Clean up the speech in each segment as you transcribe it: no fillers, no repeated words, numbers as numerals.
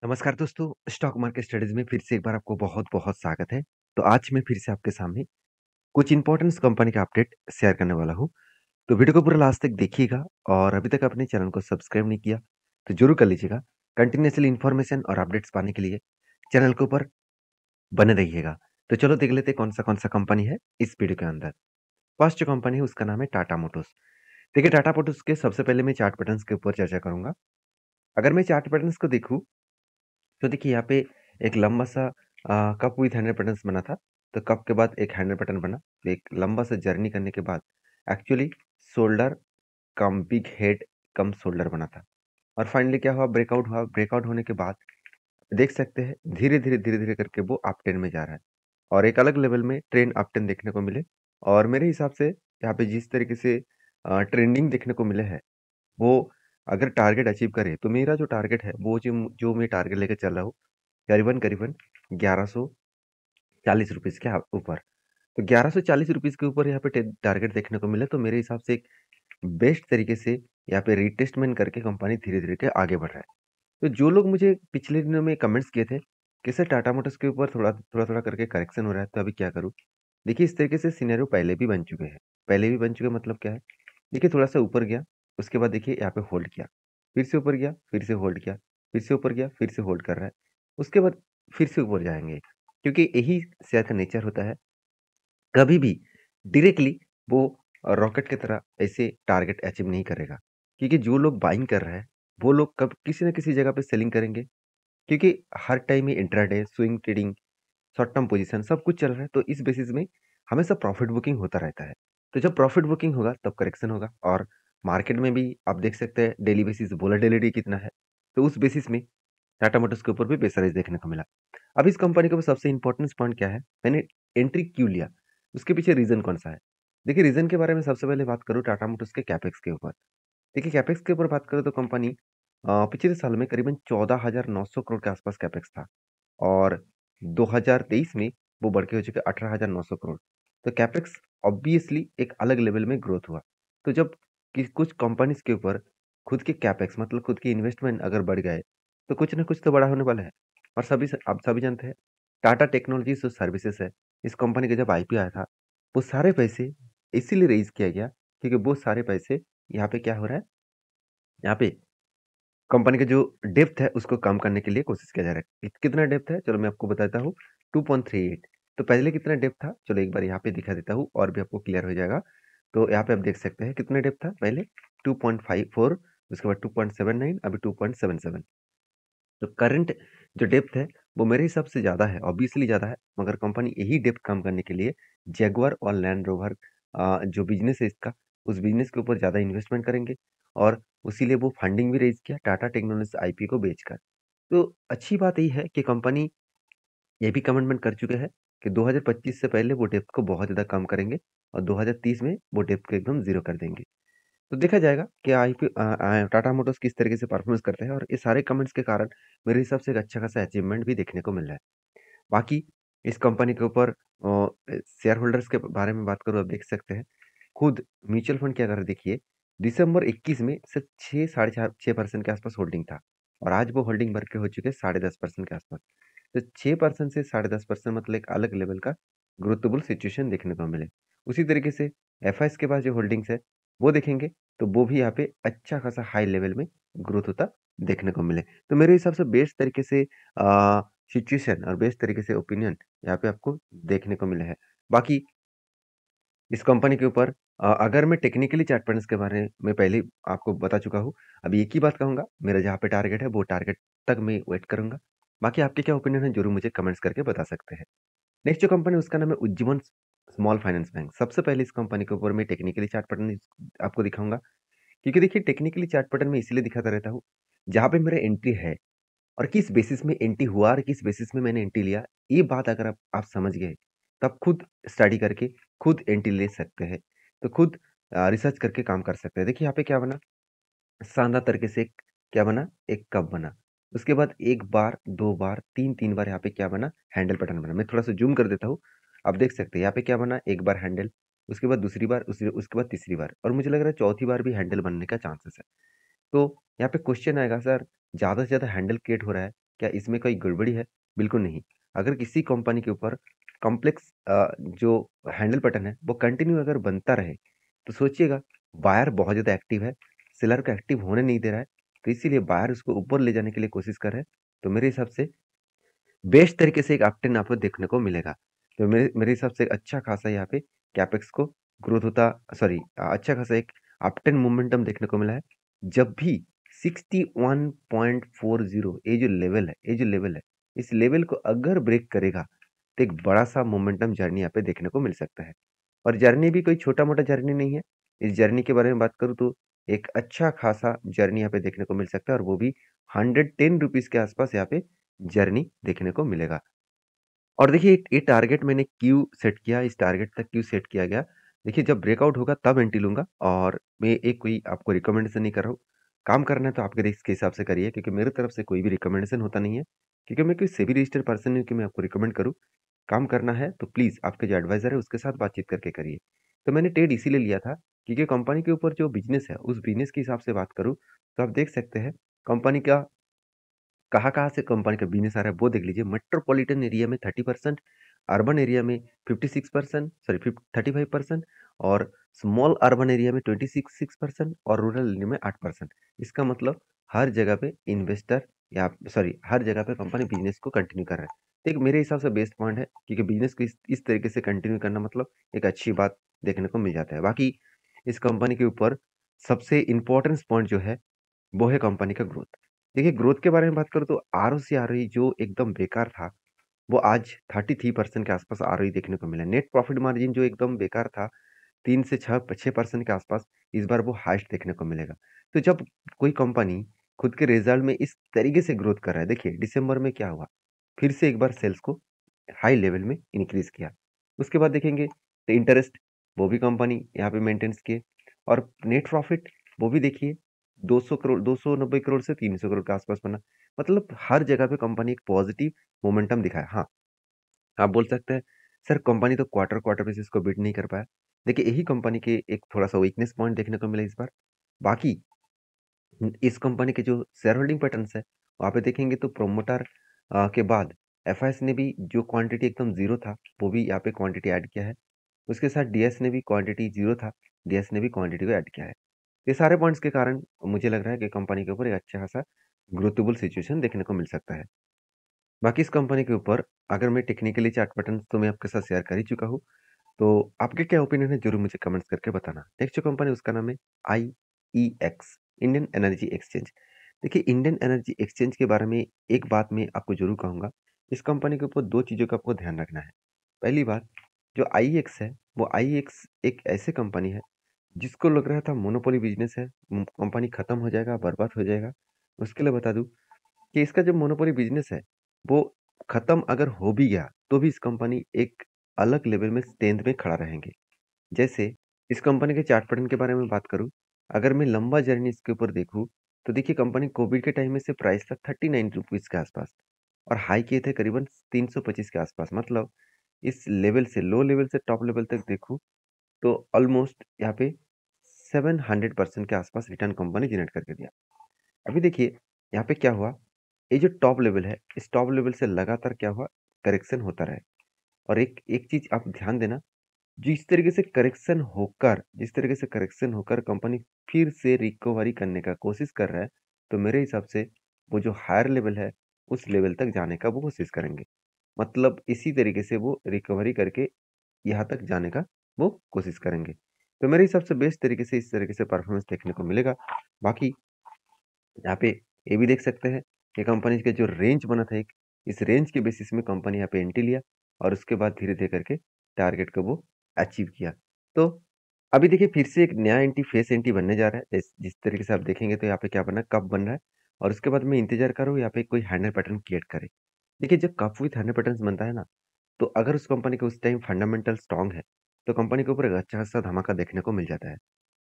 नमस्कार दोस्तों, stock market studies में फिर से एक बार आपको बहुत-बहुत स्वागत है। तो आज मैं फिर से आपके सामने कुछ इम्पोर्टेंट्स कंपनी का अपडेट शेयर करने वाला हूँ। तो वीडियो को पूरा लास्ट तक देखिएगा और अभी तक आपने चैनल को सब्सक्राइब नहीं किया, तो ज़रूर कर लीजिएगा। कंटिन्यूअसली इन्फॉर्मेशन और अपडेट्स पाने के लिए चैनल के ऊपर बने रहिएगा। तो चलो देख लेते हैं कौन-सा कंपनी है इस वीडियो के अंदर। फर्स्ट जो कंपनी है उसका नाम है टाटा मोटर्स। देखिए टाटा मोटर्स के सबसे पहले मैं चार्ट पैटर्न्स के ऊपर चर्चा करूँगा। अगर मैं चार्ट पैटर्न्स को देखूँ तो देखिए यहाँ पे एक लंबा-सा कप विथ हैंडल पैटर्न्स बना था। तो कप के बाद एक हैंडल पैटर्न बना। तो एक लंबा-सा जर्नी करने के बाद एक्चुअली शोल्डर कम बिग हेड कम शोल्डर बना था। और फाइनली क्या हुआ, ब्रेकआउट होने के बाद देख सकते हैं धीरे-धीरे, धीरे-धीरे करके वो अप ट्रेंड में जा रहा है। और एक अलग लेवल में ट्रेंड अप ट्रेंड देखने को मिले। और मेरे हिसाब से यहाँ पे जिस तरीके से ट्रेंडिंग देखने को मिले हैं, वो अगर टारगेट अचीव करे, तो मेरा जो टारगेट है, वो जो मैं टारगेट लेके चल रहा हूँ करीबन-करीबन ₹1140 के ऊपर। तो ₹1140 के ऊपर यहाँ पे टारगेट देखने को मिला तो मेरे हिसाब से एक बेस्ट तरीके से यहाँ पे रिटेस्टमेंट करके कंपनी धीरे-धीरे के आगे बढ़ रहा है। तो जो लोग मुझे पिछले दिनों में कमेंट्स किए थे कि सर टाटा मोटर्स के ऊपर थोड़ा-थोड़ा करके करेक्शन हो रहा है तो अभी क्या करूँ? देखिए इस तरीके से सिनेरियो पहले भी बन चुके हैं। पहले भी बन चुके मतलब क्या है? देखिए थोड़ा-सा ऊपर गया, उसके बाद देखिए यहाँ पे होल्ड किया। फिर से ऊपर गया, फिर से होल्ड किया, फिर से ऊपर गया, फिर से होल्ड कर रहा है। उसके बाद फिर से ऊपर जाएँगे, क्योंकि यही शेयर का नेचर होता है। कभी भी डायरेक्टली वो रॉकेट की तरह ऐसे टारगेट अचीव नहीं करेगा। क्योंकि जो लोग बाइंग कर रहे हैं, वो लोग कब किसी न किसी जगह पे सेलिंग करेंगे। क्योंकि हर टाइम ही intraday, swing trading, short term position सब कुछ चल रहा है, तो इस बेसिस में हमेशा प्रॉफिट बुकिंग होता रहता है। तो जब प्रॉफिट बुकिंग होगा तब करेक्शन होगा और मार्केट में भी आप देख सकते हैं डेली बेसिस वोलेटिलिटी कितना है। तो उस बेसिस में टाटा मोटर्स के ऊपर भी प्रेशराइज़ देखने को मिला। अब इस कंपनी का सबसे इम्पोर्टेंट पॉइंट क्या है? मैंने एंट्री क्यों लिया? उसके पीछे रीज़न कौन-सा है? देखिए रीज़न के बारे में सबसे पहले बात करूँ टाटा मोटर्स के कैपेक्स के ऊपर। देखिए कैपेक्स के ऊपर बात करें तो कंपनी पिछले साल में करीबन 14,900 करोड़ के आसपास कैपेक्स था और 2023 में वो बढ़ के हो चुका है 18,900 करोड़। तो कैपेक्स ऑब्वियसली एक अलग लेवल में ग्रोथ हुआ। तो जब कि कुछ कंपनीज़ के ऊपर खुद के कैपेक्स मतलब खुद के इन्वेस्टमेंट अगर बढ़ गए, तो कुछ ना कुछ तो बड़ा होने वाला है। और आप सभी जानते हैं टाटा टेक्नोलॉजीज़ जो सर्विसेज़ है, इस कंपनी का जब आईपीओ आया था, वो सारे पैसे इसीलिए रेज़ किया गया क्योंकि वो सारे पैसे यहाँ पे क्या हो रहा है, यहाँ पे कंपनी का जो डेप्थ है उसको कम करने के लिए कोशिश किया जा रहा है। कितना डेप्थ है? चलो मैं आपको बताता हूँ 2.38। तो पहले कितना डेप्थ था? चलो एक बार यहाँ पे दिखा देता हूँ और भी आपको क्लियर हो जाएगा। तो यहाँ पे आप देख सकते हैं कितना डेप्थ था पहले 2.54, उसके बाद 2.79, अभी 2.77। तो करंट जो डेप्थ है वो मेरे हिसाब से ज़्यादा है, ऑब्वियसली ज़्यादा है, मगर कंपनी यही डेप्थ कम करने के लिए जैगुआर और लैंड रोवर जो बिज़नेस है इसका, उस बिज़नेस के ऊपर ज़्यादा इन्वेस्टमेंट करेंगे और उसीलिए वो फंडिंग भी रेज़ किया टाटा टेक्नोलॉजीज़ आईपीओ को बेचकर। तो अच्छी बात ये है कि कंपनी ये भी कमिटमेंट कर चुके हैं कि 2025 से पहले वो डेप्थ को बहुत ज़्यादा कम करेंगे और 2030 में वो डेप्थ को एकदम ज़ीरो कर देंगे। तो देखा जाएगा कि टाटा मोटर्स किस तरीके से परफॉर्मेंस करते हैं और ये सारे कमेंट्स के कारण मेरे हिसाब से एक अच्छा खासा अचीवमेंट भी देखने को मिल रहा है। बाकी इस कंपनी के ऊपर शेयर होल्डर्स के बारे में बात करूँ आप देख सकते हैं, खुद म्यूचुअल फंड की अगर देखिए दिसंबर 21 में सिर्फ 6 साढ़े 4 6% के आसपास होल्डिंग था और आज वो होल्डिंग बढ़ के हो चुके हैं 10.5% के आसपास। तो 6% से 10.5% मतलब एक अलग लेवल का ग्रोथेबल सिचुएशन देखने को मिले। उसी तरीके से एफआईएस के पास जो होल्डिंग्स है, वो देखेंगे तो वो भी यहाँ पे अच्छा खासा हाई लेवल में ग्रोथ होता देखने को मिले। तो मेरे हिसाब से बेस्ट तरीके से सिचुएशन और बेस्ट तरीके से ओपिनियन यहाँ पे आपको देखने को मिले हैं। बाकी इस कंपनी के ऊपर अगर मैं टेक्निकली चार्ट पैटर्न्स के बारे में पहले ही आपको बता चुका हूँ। अभी एक ही बात कहूँगा, मेरा जहाँ पे टारगेट है वो टारगेट तक मैं वेट करूँगा। बाकी आपके क्या ओपिनियन है ज़रूर मुझे कमेंट्स करके बता सकते हैं। नेक्स्ट जो कंपनी है उसका नाम है उज्जीवन स्मॉल फाइनेंस बैंक। सबसे पहले इस कंपनी के ऊपर मैं टेक्निकली चार्ट पैटर्न आपको दिखाऊँगा। क्योंकि देखिए टेक्निकली चार्ट पैटर्न मैं इसीलिए दिखाता रहता हूँ, जहाँ पे मेरा एंट्री है और किस बेसिस में एंट्री हुआ और किस बेसिस में मैंने एंट्री लिया, ये बात अगर आप समझ गए, तब खुद स्टडी करके खुद एंट्री ले सकते हैं। तो खुद रिसर्च करके काम कर सकते हैं। देखिए यहाँ पे क्या बना, शानदार तरीके से क्या बना, एक कप बना। उसके बाद 1 बार, 2 बार, 3-3 बार यहाँ पे क्या बना, हैंडल पैटर्न बना। मैं थोड़ा-सा ज़ूम कर देता हूँ, आप देख सकते हैं यहाँ पे क्या बना, 1 बार हैंडल, उसके बाद दूसरी बार, उसके बाद तीसरी बार और मुझे लग रहा है चौथी बार भी हैंडल बनने का चांसेस है। तो यहाँ पे क्वेश्चन आएगा सर ज़्यादा से ज़्यादा हैंडल क्रिएट हो रहा है, क्या इसमें कोई गड़बड़ी है? बिल्कुल नहीं। अगर किसी कंपनी के ऊपर कॉम्प्लेक्स जो हैंडल पैटर्न है वो कंटिन्यू अगर बनता रहे, तो सोचिएगा बायर बहुत ज़्यादा एक्टिव है, सेलर को एक्टिव होने नहीं दे रहा है, तो इसीलिए बायर उसको ऊपर ले जाने के लिए कोशिश कर रहे हैं। तो मेरे हिसाब से बेस्ट तरीके से एक अपट्रेंड आपको देखने को मिलेगा। तो मेरे मेरे हिसाब से अच्छा खासा यहाँ पे कैपेक्स को ग्रोथ होता सॉरी अच्छा खासा एक अपट्रेंड मोमेंटम देखने को मिला है। जब भी 61.40 ये जो लेवल है, इस लेवल को अगर ब्रेक करेगा, तो एक बड़ा-सा मोमेंटम जर्नी यहाँ पे देखने को मिल सकता है। और जर्नी भी कोई छोटा-मोटा जर्नी नहीं है। इस जर्नी के बारे में बात करूँ तो एक अच्छा खासा जर्नी यहाँ पे देखने को मिल सकता है और वो भी ₹110 के आसपास यहाँ पे जर्नी देखने को मिलेगा। और देखिए ये टारगेट मैंने क्यों सेट किया, इस टारगेट तक क्यों सेट किया गया? देखिए जब ब्रेकआउट होगा तब एंट्री लूँगा और मैं एक कोई आपको रिकमेंडेशन नहीं कर रहा हूँ। काम करना है तो आपके रिस्क के हिसाब से करिए क्योंकि मेरी तरफ से कोई भी रिकमेंडेशन होता नहीं है। क्योंकि मैं कोई सेबी रजिस्टर्ड पर्सन नहीं हूँ कि मैं आपको रिकमेंड करूँ। काम करना है तो प्लीज़ आपके जो एडवाइज़र है उसके साथ बातचीत करके करिए। तो मैंने ट्रेड इसीलिए लिया था क्योंकि कंपनी के ऊपर जो बिज़नेस है, उस बिज़नेस के हिसाब से बात करूँ तो आप देख सकते हैं कंपनी का कहाँ-कहाँ से कंपनी का बिज़नेस आ रहा है वो देख लीजिए। मेट्रोपॉलिटन एरिया में 30%, अर्बन एरिया में 56% सॉरी 35% और स्मॉल अर्बन एरिया में 26% और रूरल एरिया में 8%। इसका मतलब हर जगह पे इन्वेस्टर या सॉरी हर जगह पे कंपनी बिज़नेस को कंटिन्यू कर रहा है। तो एक मेरे हिसाब से बेस्ट पॉइंट है क्योंकि बिज़नेस को इस तरीके से कंटिन्यू करना मतलब एक अच्छी बात देखने को मिल जाता है। बाकी इस कंपनी के ऊपर सबसे इम्पोर्टेंस पॉइंट जो है वो है कंपनी का ग्रोथ। देखिए ग्रोथ के बारे में बात करूँ तो आरओसी आरओई जो एकदम बेकार था, वो आज 33% के आसपास आरओई देखने को मिला। नेट प्रॉफिट मार्जिन जो एकदम बेकार था, 3 से 6% के आसपास, इस बार वो हाईएस्ट देखने को मिलेगा। तो जब कोई कंपनी खुद के रिजल्ट में इस तरीके से ग्रोथ कर रहा है, देखिए दिसंबर में क्या हुआ? फिर से एक बार सेल्स को हाई लेवल में इंक्रीज़ किया। उसके बाद देखेंगे तो इंटरेस्ट, वो भी कंपनी यहाँ पे मेंटेन्स किए और नेट प्रॉफिट वो भी देखिए 200 करोड़ 290 करोड़ से 300 करोड़ के आसपास बना। मतलब हर जगह पे कंपनी एक पॉजिटिव मोमेंटम दिखाया। हाँ, आप बोल सकते हैं सर कंपनी तो क्वार्टर बेसिस को बीट नहीं कर पाया। देखिए यही कंपनी के एक थोड़ा-सा वीकनेस पॉइंट देखने को मिला इस बार। बाकी इस कंपनी के जो शेयर होल्डिंग पैटर्न्स है, वहाँ पे देखेंगे तो प्रोमोटर के बाद एफआईएस ने भी जो क्वांटिटी एकदम ज़ीरो था, वो भी यहाँ पे क्वांटिटी ऐड किया है। उसके साथ डीएस ने भी क्वांटिटी ज़ीरो था, डीएस ने भी क्वांटिटी को ऐड किया है। ये सारे पॉइंट्स के कारण मुझे लग रहा है कि कंपनी के ऊपर एक अच्छा खासा ग्रोथेबल सिचुएशन देखने को मिल सकता है। बाकी इस कंपनी के ऊपर अगर मैं टेक्निकली चार्ट पैटर्न्स तो मैं आपके साथ शेयर कर ही चुका हूँ। तो आपके क्या ओपिनियन है ज़रूर मुझे कमेंट्स करके बताना। नेक्स्ट जो कंपनी उसका नाम है आईईएक्स, इंडियन एनर्जी एक्सचेंज। देखिए इंडियन एनर्जी एक्सचेंज के बारे में एक बात मैं आपको ज़रूर कहूँगा। इस कंपनी के ऊपर 2 चीज़ों का आपको ध्यान रखना है। पहली बात जो आईईएक्स है, वो आईईएक्स एक ऐसी कंपनी है जिसको लग रहा था मोनोपोली बिज़नेस है, कंपनी खत्म हो जाएगा, बर्बाद हो जाएगा। उसके लिए बता दूँ कि इसका जो मोनोपोली बिज़नेस है, वो खत्म अगर हो भी गया, तो भी इस कंपनी एक अलग लेवल में स्ट्रेंथ में खड़ा रहेंगे। जैसे इस कंपनी के चार्ट पैटर्न के बारे में बात करूँ, अगर मैं लंबा जर्नी इसके ऊपर देखूँ, तो देखिए कंपनी कोविड के टाइम में से प्राइस था ₹39 के आसपास और हाई किए थे करीबन 325 के आसपास। मतलब इस लेवल से लो लेवल से टॉप लेवल तक देखूँ, तो ऑलमोस्ट यहाँ पे 700% के आसपास रिटर्न कंपनी जनरेट करके दिया। अभी देखिए, यहाँ पे क्या हुआ, ये जो टॉप लेवल है, इस टॉप लेवल से लगातार क्या हुआ, करेक्शन होता रहा है और एक एक चीज़ आप ध्यान देना, जिस तरीके से करेक्शन होकर कंपनी फिर से रिकवरी करने का कोशिश कर रहा है, तो मेरे हिसाब से वो जो हायर लेवल है, उस लेवल तक जाने का वो कोशिश करेंगे। मतलब इसी तरीके से वो रिकवरी करके यहाँ तक जाने का वो कोशिश करेंगे। तो मेरे हिसाब से बेस्ट तरीके से इस तरीके से परफॉर्मेंस देखने को मिलेगा। बाकी यहाँ पे ये भी देख सकते हैं कि कंपनी का जो रेंज बना था एक, इस रेंज के बेसिस में कंपनी यहाँ पे एंट्री लिया और उसके बाद धीरे-धीरे करके टारगेट को वो अचीव किया। तो अभी देखिए फिर से एक नया एंट्री फेस एंट्री बनने जा रहा है। जिस जिस तरीके से आप देखेंगे तो यहाँ पे क्या बन रहा है, कप बन रहा है और उसके बाद मैं इंतज़ार कर रहा हूँ यहाँ पे कोई हैंडल पैटर्न क्रिएट करे। देखिए जब कप विथ हैंडल पैटर्न्स बनता है ना, तो अगर उस कंपनी के उस टाइम फंडामेंटल स्ट्रॉन्ग है, तो कंपनी के ऊपर एक अच्छा खासा धमाका देखने को मिल जाता है।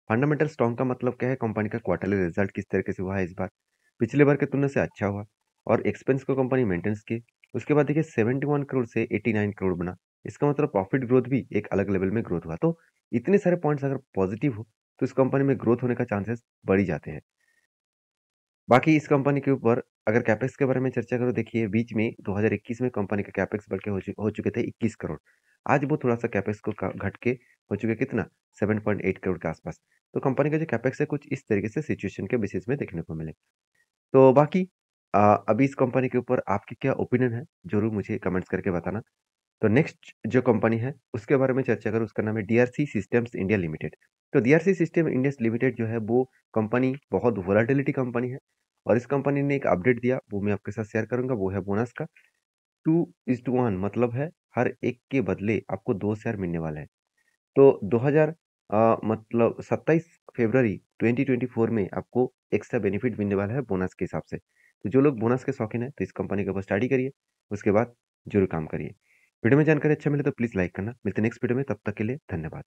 फंडामेंटल स्ट्रॉन्ग का मतलब क्या है, कंपनी का क्वार्टरली रिजल्ट किस तरीके से हुआ है इस बार, पिछले बार की तुलना से अच्छा हुआ और एक्सपेंस को कंपनी मेंटेन्स की। उसके बाद देखिए 71 करोड़ से 89 करोड़ बना। इसका मतलब प्रॉफिट ग्रोथ भी एक अलग लेवल में ग्रोथ हुआ। तो इतने सारे पॉइंट्स अगर पॉजिटिव हो, तो इस कंपनी में ग्रोथ होने का चांसेस बढ़ ही जाते हैं। बाकी इस कंपनी के ऊपर अगर कैपेक्स के बारे में चर्चा करूँ, देखिए बीच में 2021 में कंपनी का कैपेक्स बढ़ के हो चुके थे 21 करोड़। आज वो थोड़ा-सा कैपेक्स को क घट के हो चुके कितना 7.8 करोड़ के आसपास। तो कंपनी का जो कैपेक्स है कुछ इस तरीके से सिचुएशन के बेसिस में देखने को मिले। तो बाकी अ, अभी इस कंपनी के ऊपर आपके क्या ओपिनियन है? ज़रूर मुझे कमेंट्स करके बताना। तो नेक्स्ट जो कंपनी है, उसके बारे में चर्चा करूँ, उसका नाम है डीआरसी सिस्टम्स इंडिया लिमिटेड। तो डीआरसी सिस्टम इंडिया लिमिटेड जो है, वो कंपनी बहुत वोलेटिलिटी कंपनी है और इस कंपनी ने एक अपडेट दिया, वो मैं आपके साथ शेयर करूँगा, वो है बोनस का 2:1 मतलब है हर एक के बदले आपको 2 शेयर मिलने वाले हैं। तो 2000 मतलब 27 फरवरी 2024 में आपको एक्स्ट्रा बेनिफिट मिलने वाला है बोनस के हिसाब से। तो जो लोग बोनस के शौकीन हैं, तो इस कंपनी के ऊपर स्टडी करिए, उसके बाद ज़रूर काम करिए। वीडियो में जानकारी अच्छा मिले तो प्लीज़ लाइक करना। मिलते हैं नेक्स्ट वीडियो में, तब तक के लिए धन्यवाद।